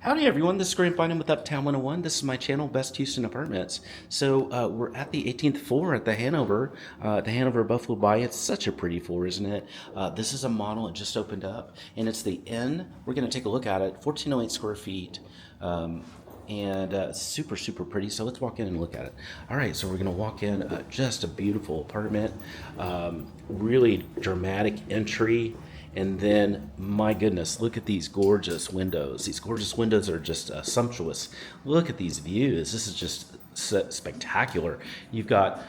Howdy everyone, this is Graham Bynum with Uptown 101. This is my channel, Best Houston Apartments. So we're at the 18th floor at the Hanover Buffalo Bayou. It's such a pretty floor, isn't it? This is a model, it just opened up, and it's the Inn. We're going to take a look at it, 1408 square feet. And super, super pretty. So let's walk in and look at it. All right, so we're going to walk in, just a beautiful apartment, really dramatic entry. And then, my goodness, look at these gorgeous windows. These gorgeous windows are just sumptuous. Look at these views. This is just spectacular. You've got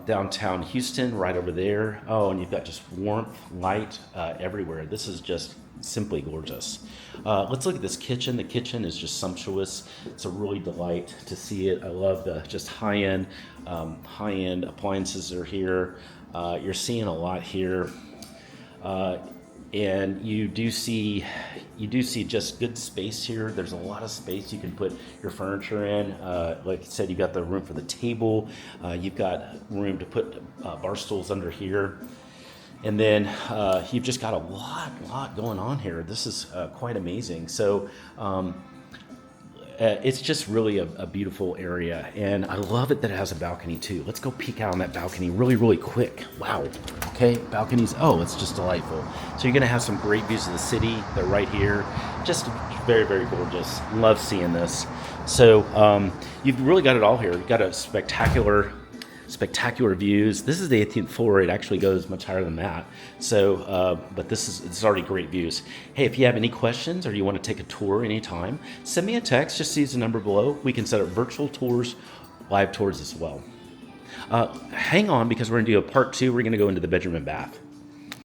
downtown Houston right over there. Oh, and you've got just warmth, light everywhere. This is just simply gorgeous. Let's look at this kitchen. The kitchen is just sumptuous. It's a really delight to see it. I love the just high-end appliances are here. You're seeing a lot here. And you do see just good space here. There's a lot of space you can put your furniture in. Like I said, you've got the room for the table. You've got room to put bar stools under here. And then you've just got a lot going on here. This is quite amazing. So it's just really a beautiful area, and I love it that it has a balcony too. Let's go peek out on that balcony really quick. Wow. Okay, balconies. Oh, it's just delightful. So you're gonna have some great views of the city. They're right here. Just very gorgeous. Love seeing this. So you've really got it all here. You've got a spectacular views. This is the 18th floor. It actually goes much higher than that. So, but it's already great views. Hey, if you have any questions or you want to take a tour anytime, send me a text. Just use the number below. We can set up virtual tours, live tours as well. Hang on, because we're going to do a part two. We're going to go into the bedroom and bath.